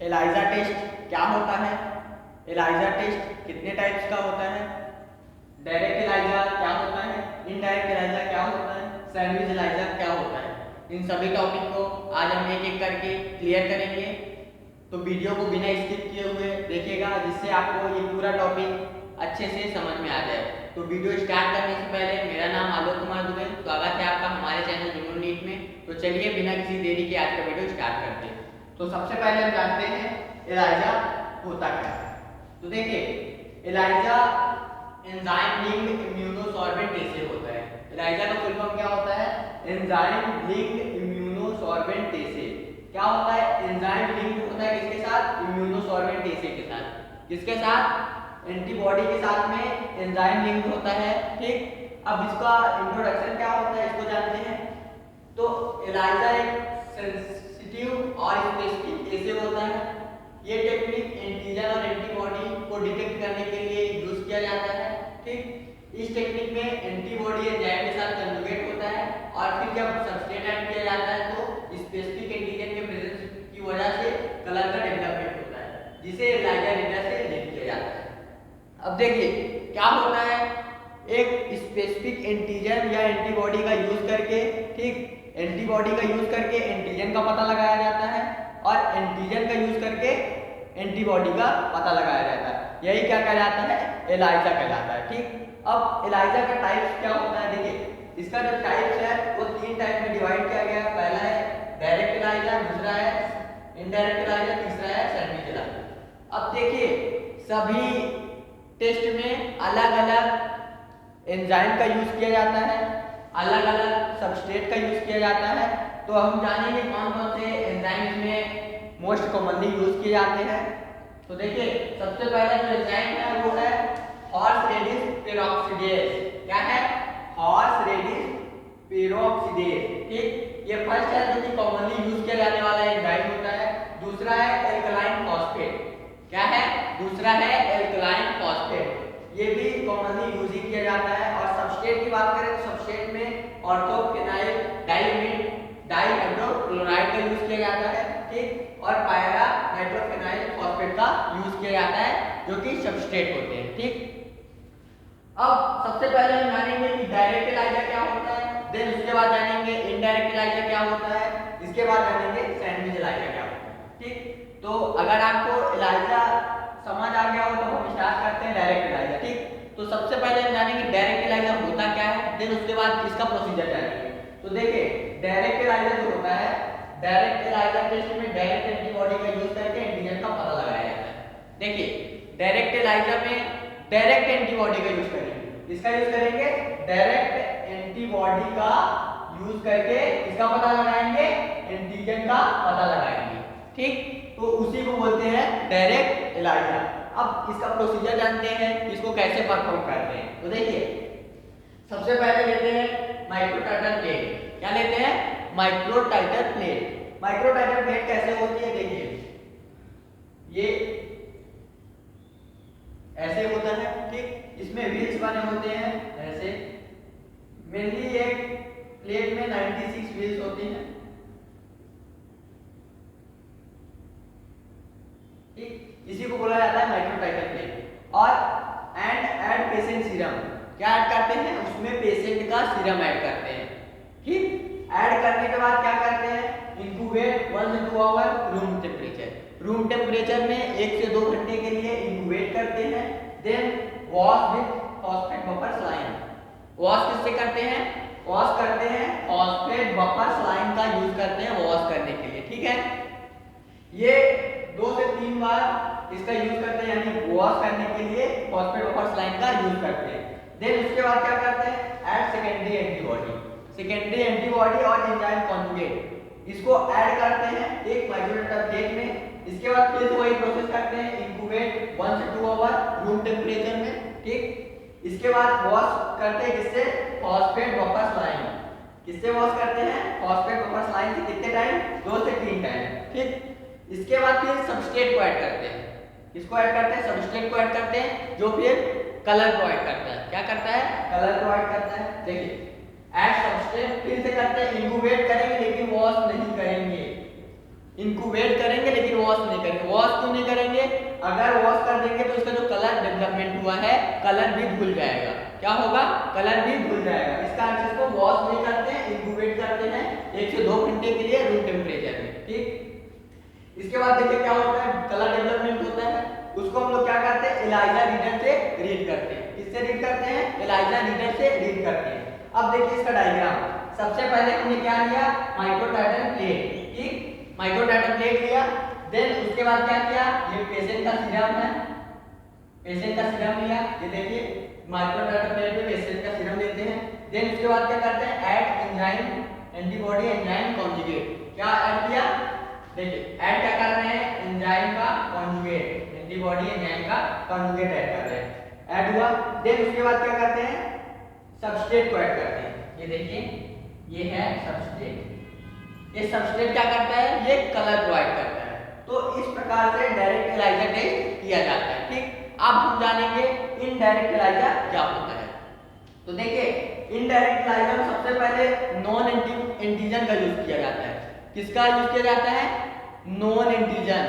ELISA test क्या होता है, एलाइजा टेस्ट कितने टाइप्स का होता है, डायरेक्ट एलाइजा क्या होता है, इनडायरेक्ट एलाइजा क्या होता है, सैंडविच एलाइजा क्या होता है, इन सभी टॉपिक को आज हम एक एक करके क्लियर करेंगे। तो वीडियो को बिना स्किप किए हुए देखिएगा, जिससे आपको ये पूरा टॉपिक अच्छे से समझ में आ जाए। तो वीडियो स्टार्ट करने से पहले मेरा नाम आलोक कुमार दुबे, स्वागत है आपका हमारे चैनल जुनून नीट में। तो चलिए बिना किसी देरी के आज का वीडियो स्टार्ट करते हैं। तो सबसे पहले हम जानते हैं एलाइजा होता क्या है। तो देखिए, एलाइजा एंजाइम लिंक्ड इम्यूनोसॉर्बेंट टेसे होता है। एलाइजा का फुल फॉर्म क्या होता है, एंजाइम लिंक्ड इम्यूनोसॉर्बेंट टेसे। क्या होता है, एंजाइम लिंक्ड होता है किसके साथ, इम्यूनोसॉर्बेंट टेसे के साथ। किसके साथ, एंटीबॉडी के साथ में एंजाइम लिंक्ड होता है। ठीक, अब इसका इंट्रोडक्शन क्या होता है इसको जानते हैं। तो एलाइजा एक सेंसिटिव और स्पेसिफिक टेसे होता है। ये टेक्निक एंटीजन और एंटीबॉडी को डिटेक्ट करने के लिए यूज किया जाता है। ठीक, इस टेक्निक में एंटीबॉडी एंजाइम के साथ कंजुगेट होता है और फिर जब सबस्ट्रेट ऐड किया जाता है तो स्पेसिफिक एंटीजन के प्रेजेंस की वजह से कलर का डेवलपमेंट होता है, जिसे एलाइजा डेटा से लिंक किया जाता है। अब देखिए क्या होता है, एक स्पेसिफिक एंटीजन या एंटीबॉडी का यूज करके, ठीक, एंटीबॉडी का यूज करके एंटीजन का पता लगाया जाता है और एंटीजन का यूज करके एंटीबॉडी का पता लगाया जाता है। यही क्या कहलाता है, एलाइजा कहलाता है। ठीक, अब एलाइजा का टाइप्स क्या होता है, देखिए इसका जो टाइप्स है वो 3 टाइप में डिवाइड किया गया है। पहला है डायरेक्ट एलाइजा, दूसरा है इनडायरेक्ट एलाइजा, तीसरा है सैंडविच एलाइजा। अब देखिए सभी टेस्ट में अलग अलग एंजाइम का यूज किया जाता है, अलग अलग सबस्ट्रेट का यूज किया जाता है। तो हम जानेंगे कौन कौन से एंजाइम में मोस्ट कॉमनली यूज किए जाते हैं। तो देखिए सबसे पहला जो एंजाइम है वो है हॉर्स रेडिस पेरोक्सिडेज। क्या है, हॉर्स रेडिस पेरोक्सिडेज। ठीक, ये फर्स्ट है जो कि कॉमनली यूज किया जाने वाला एंजाइम होता है। दूसरा है एल्कलाइन फॉस्फेट। क्या है, दूसरा है एल्कलाइन फॉस्फेट, ये भी कॉमनली यूज ही किया जाता है। और सबस्ट्रेट की बात करें तो सबस्ट्रेट में ऑर्थोफिनाइल डाइहाइड्रोक्लोराइड का यूज किया जाता है। ठीक, और पायरा नाइट्रोफिनाइल फॉस्फेट का यूज किया जाता है जो कि सबस्ट्रेट होते हैं। ठीक, अब सबसे पहले हम जानेंगे कि डायरेक्ट एलाइजा क्या होता है, देन उसके बाद जानेंगे इनडायरेक्ट एलाइजा क्या होता है, इसके बाद जानेंगे सैंडविच एलाइजा क्या होता है। ठीक, तो अगर आपको एलाइजा समझ आ गया हो तो हम स्टार्ट करते हैं डायरेक्ट एलाइजा। ठीक, तो सबसे पहले हम जानेंगे डायरेक्ट एलाइजा होता क्या है, देन उसके बाद इसका प्रोसीजर जानेंगे। तो देखिए डायरेक्ट एलाइजा जो होता है, डायरेक्ट एलाइजा टेस्ट में डायरेक्ट एंटीबॉडी का यूज करके एंटीजन का पता लगाया जाता है। देखिए डायरेक्ट एलाइजा में डायरेक्ट एंटीबॉडी का यूज करेंगे, इसका यूज करेंगे डायरेक्ट एंटीबॉडी का यूज करके इसका पता लगाएंगे, एंटीजन का पता लगाएंगे। ठीक, तो उसी को बोलते हैं डायरेक्ट एलाइजा। अब इसका प्रोसीजर जानते हैं, इसको कैसे परफॉर्म करते हैं। तो देखिए सबसे पहले लेते हैं माइक्रोटाइटर प्लेट। क्या लेते हैं, माइक्रोटाइटर प्लेट। माइक्रोटाइटर प्लेट कैसे होती है, देखिए ये ऐसे होता है। ठीक, इसमें व्हील्स बने होते हैं ऐसे। मेनली एक प्लेट में 96 व्हील्स होती हैं। ठीक, इसी को बोला जाता है माइक्रोटाइटर प्लेट। और ऐड पेशेंट सीरम। क्या ऐड करते हैं, उसमें पेशेंट का सीरम ऐड करते हैं। ठीक, ऐड करने के बाद क्या करते हैं, इंक्यूबेट 1 से 2 hour room temperature. Room temperature में 1 से 2 घंटे के लिए इंक्यूबेट करते हैं। Then wash with phosphate buffer saline. Wash किससे करते हैं, वॉश करते हैं फॉस्फेट बफर स्लाइन का यूज करते हैं वॉश करने के लिए। ठीक है, ये 2 से 3 बार इसका यूज करते हैं, यानी वॉश करने के लिए फॉस्फेट बफर स्लाइन का यूज करते हैं। देन उसके बाद क्या करते हैं, add secondary antibody. Secondary antibody और एंजाइम कॉन्जुगेट इसको ऐड करते हैं एक माइक्रोटाइटर प्लेट में। इसके बाद फिर वही प्रोसेस करते हैं, इंक्यूबेट 1 से 2 आवर रूम टेम्परेचर में। ठीक, इसके बाद वॉश करते हैं किससे, फॉस्फेट बफर स्लाइन। किससे वॉश करते हैं, फॉस्फेट बफर स्लाइन से। कितने टाइम, 2 से 3 टाइम। ठीक, इसके बाद फिर सबस्ट्रेट को ऐड करते हैं। इसको ऐड करते हैं, सबस्ट्रेट को ऐड करते हैं जो फिर कलर प्रोवाइड करता है। क्या करता है, कलर प्रोवाइड करता है। देखिए ऐड सबस्ट्रेट फिर से करते हैं, इंक्यूबेट करेंगे लेकिन वॉश नहीं करेंगे। इंक्यूबेट करेंगे लेकिन वॉश नहीं करेंगे। वॉश क्यों नहीं करेंगे? अगर वॉश कर देंगे तो इसका जो कलर डेवलपमेंट हुआ है कलर भी धुल जाएगा। क्या होगा? कलर भी धुल जाएगा। इसका अर्थ इसको वॉश नहीं करते हैं, इंक्यूबेट करते हैं 1 से 2 घंटे के लिए रूम टेम्परेचर में। ठीक, इसके बाद देखिए क्या होता है, कलर डेवलपमेंट होता है, उसको हम लोग क्या करते हैं, एलाइजा रीडर से रीड करते हैं। किससे रीड करते हैं? एलाइजा रीडर से रीड करते हैं। अब देखिए इसका डायग्राम। सबसे पहले हमने क्या लिया? माइक्रोटाइटल प्लेट। ठीक, माइक्रोटाइटल प्लेट लिया। देन उसके बाद क्या किया? ये पेशेंट का सीरम है, पेशेंट का सीरम लिया। ये देखिए माइक्रोटाइटल प्लेट पे पेशेंट का सीरम लेते हैं। देन उसके बाद क्या करते हैं? Add enzyme antibody enzyme conjugate. क्या ऐड किया? देखिए ऐड क्या कर रहे हैं? एंजाइम का कॉन्जुगेट, एंटीबॉडी एंजाइम का कॉन्जुगेट ऐड कर रहे हैं। ऐड हुआ। देन उसके बाद क्या करते हैं? सबस्ट्रेट को ऐड करते हैं। ये देखिए ये है सबस्ट्रेट। ये सबस्ट्रेट क्या करता है? ये कलर प्रोवाइड करता है। तो इस प्रकार से डायरेक्ट एलाइजा टेस्ट किया जाता है। ठीक, अब हम जानेंगे इनडायरेक्ट एलाइजा क्या होता है। तो देखिए इनडायरेक्ट एलाइजा में सबसे पहले नॉन एंटीजन का यूज किया जाता है। किसका यूज किया जाता है? Non antigen.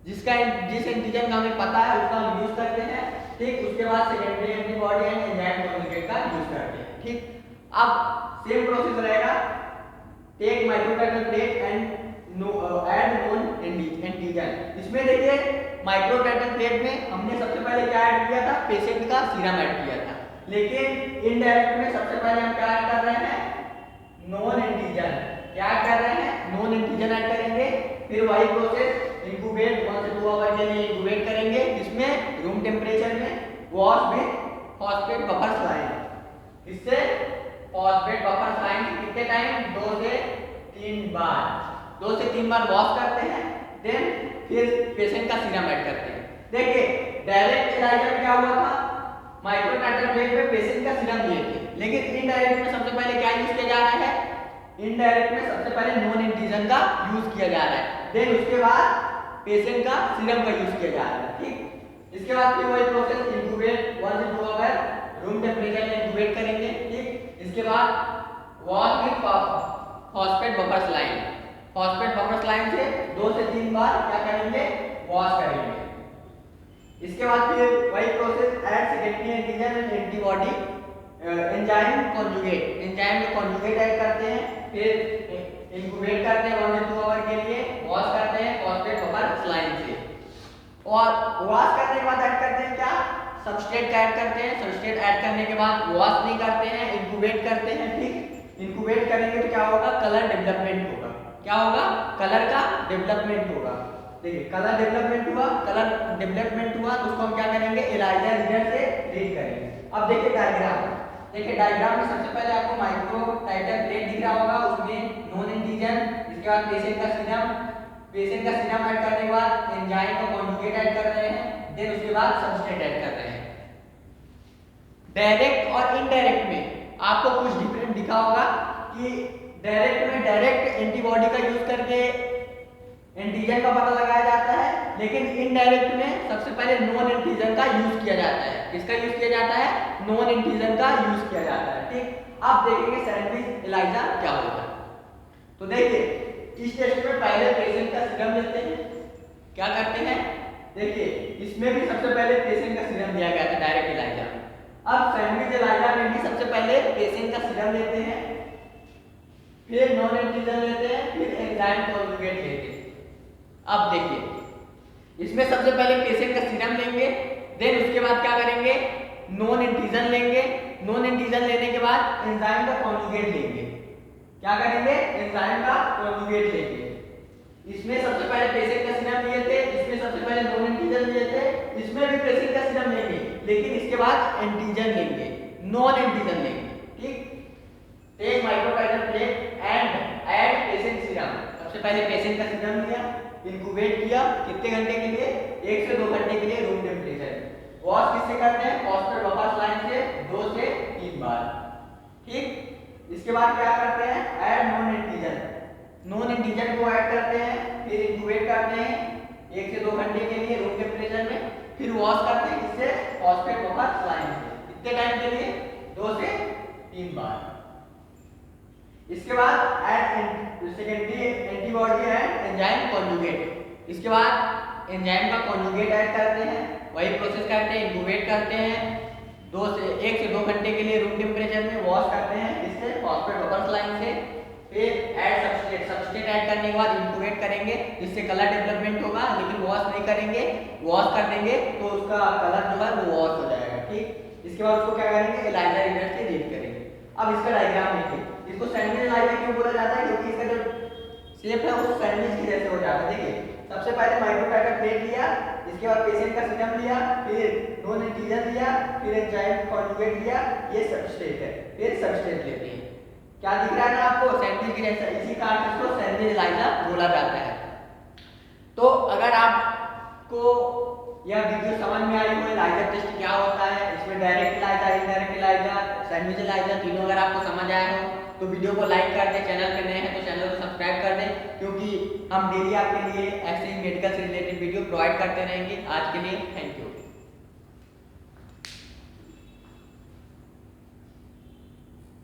जिस एंटीजन का हमें पता है उसका हम यूज करते हैं। ठीक, उसके बाद secondary antibody and enzyme conjugate का यूज करते हैं। ठीक, अब सेम प्रोसेस रहेगा। Take microtitre plate and add known antigen. इसमें देखिए माइक्रोटाइटल प्लेट में हमने सबसे पहले क्या ऐड किया था? पेशेंट का सीरम ऐड किया था। लेकिन इनडायरेक्ट में सबसे पहले हम क्या ऐड कर रहे हैं? Non antigen. क्या कर रहे हैं? नॉन एंटीजन ऐड करेंगे। फिर वही प्रोसेस इंक्यूबेट 1 से 2 आवर के लिए इंक्यूबेट करेंगे, जिसमें रूम टेम्परेचर में wash with phosphate buffer saline. इससे फॉस्फेट बफर स्लाइन कितने टाइम? 2 से 3 बार, 2 से 3 बार वॉश करते हैं। देन फिर पेशेंट का सीरम ऐड करते हैं। देखिए डायरेक्ट एलाइजा में क्या हुआ था? माइक्रोटाइटल प्लेट में पेशेंट का सीरम लिए थे, लेकिन इनडायरेक्ट में सबसे पहले क्या यूज किया जा रहा है? इनडायरेक्ट में सबसे पहले नॉन एंटीजन का यूज किया जा रहा है। देन उसके बाद पेशेंट का सीरम का यूज किया जा रहा है। ठीक, इसके बाद फिर वही प्रोसेस इंक्यूबेट 1 से 2 आवर रूम टेम्परेचर में इंक्यूबेट करेंगे। ठीक, इसके बाद wash with phosphate buffer saline. Phosphate buffer saline से 2 से 3 बार क्या करेंगे? वॉश करेंगे। इसके बाद फिर वही process add secondary antigen and antibody enzyme conjugate. Enzyme का कॉन्जुगेट ऐड करते हैं। फिर इंक्यूबेट करते हैं 1 से 2 आवर के लिए, वॉश करते हैं फॉस्फेट बफर स्लाइन से। और वॉश करने के बाद ऐड करते हैं क्या? सबस्ट्रेट का ऐड करते हैं। सबस्ट्रेट ऐड करने के बाद वॉश नहीं करते हैं, इंक्यूबेट करते हैं। ठीक, इंक्यूबेट करेंगे तो क्या होगा? कलर डेवलपमेंट होगा। क्या होगा? कलर का डेवलपमेंट होगा। देखिए कलर डेवलपमेंट हुआ, कलर डेवलपमेंट हुआ तो उसको हम क्या करेंगे? एलाइजा रीडर से रीड करेंगे। अब देखिए डायग्राम। देखिए डायग्राम में सबसे पहले आपको माइक्रोटाइटल प्लेट दिख रहा होगा, उसमें नॉन एंटीजन, इसके बाद पेशेंट का सीरम, पेशेंट का सीरम ऐड करने के बाद एंजाइम का कॉन्जुगेट ऐड कर रहे हैं। देन उसके बाद सबस्ट्रेट ऐड कर रहे हैं। डायरेक्ट और इनडायरेक्ट में आपको कुछ डिफरेंट दिखा होगा कि डायरेक्ट में डायरेक्ट एंटीबॉडी का यूज करके एंटीजन का पता लगाया जाता है, लेकिन इनडायरेक्ट में सबसे पहले नॉन एंटीजन का यूज किया जाता है। किसका यूज किया जाता है? नॉन एंटीजन का यूज किया जाता है। ठीक, अब देखेंगे सैंडविच एलाइजा क्या होता है। तो देखिए इस टेस्ट में पहले पेशेंट का सीरम लेते हैं। क्या करते हैं? देखिए इसमें भी सबसे पहले पेशेंट का सीरम दिया गया था डायरेक्ट एलाइजा। अब सैंडविच एलाइजा में भी सबसे पहले पेशेंट का सीरम लेते हैं, फिर नॉन एंटीजन लेते हैं, फिर एंजाइम कॉन्जुगेट लेते हैं। अब देखिए इसमें सबसे पहले पेशेंट का सीरम लेंगे, देन उसके बाद क्या करेंगे? नॉन एंटीजन लेंगे। नॉन एंटीजन लेने के बाद एंजाइम का कॉन्जुगेट लेंगे। क्या करेंगे? एंजाइम का कॉन्जुगेट लेंगे। इसमें सबसे पहले पेशेंट का सीरम लिए थे, इसमें सबसे पहले नॉन एंटीजन लिए थे, इसमें भी पेशेंट का सीरम लेंगे, लेकिन इसके बाद एंटीजन लेंगे, नॉन एंटीजन लेंगे। ठीक, take microtitre plate and add patient serum. सबसे पहले पेशेंट का सीरम लिया, इंक्यूबेट किया कितने घंटे के लिए? 1 से 2 घंटे के लिए रूम टेम्परेचर। वॉश किससे करते हैं? फॉस्फेट बफर स्लाइन से 2 से 3 बार। ठीक, इसके बाद क्या करते हैं? Add known antigen. Non antigen को ऐड करते हैं, फिर इंक्यूबेट करते हैं 1 से 2 घंटे के लिए रूम टेम्परेचर में, फिर वॉश करते हैं इससे फॉस्फेट बफर स्लाइन से कितने टाइम के लिए? 2 से 3 बार। इसके बाद add secondary antibody and enzyme conjugate. इसके बाद एंजाइम का कॉन्जुगेट ऐड करते हैं, वही प्रोसेस करते हैं, इंक्यूबेट करते हैं, 1 से 2 घंटे के लिए रूम टेम्परेचर में वॉश करते हैं इससे फॉस्फेट वेपर्स लाइन से। फिर ऐड सब्सट्रेट ऐड करने के बाद इंक्यूबेट करेंगे जिससे कलर डेवलपमेंट होगा, लेकिन वॉश नहीं करेंगे, वॉश कर देंगे तो उसका कलर जो है वो वॉश हो जाएगा। ठीक, इसके बाद उसको क्या करेंगे, एलाइजा रिजल्ट से रीड करेंगे। अब इसका डायग्राम देखिए, इसको सैंडविच एलाइजा क्यों बोला जाता है, क्योंकि इसका जो शेप है वो सैंडविच की जैसे हो जाता है। देखिए सबसे पहले माइक्रोटाइटर प्लेट लिया, इसके बाद पेशेंट का सीरम लिया, फिर नॉन एंटीजन लिया, फिर एंजाइम कॉन्जुगेट लिया, ये सबस्ट्रेट है, फिर सबस्ट्रेट लेते हैं। क्या दिख रहा है ना आपको, सैंडविच की जैसा, इसी कारण इसको सैंडविच एलाइजा बोला जाता है। तो अगर आपको यह वीडियो समझ में आई हो, एलाइजा टेस्ट क्या होता है, इसमें direct ELISA, indirect ELISA, sandwich ELISA तीनों अगर आपको समझ आया हो तो वीडियो को लाइक कर दें, चैनल पे नए हैं तो चैनल को सब्सक्राइब कर दें, क्योंकि हम डेली आपके लिए ऐसे ही मेडिकल से रिलेटेड वीडियो प्रोवाइड करते रहेंगे। आज के लिए थैंक यू।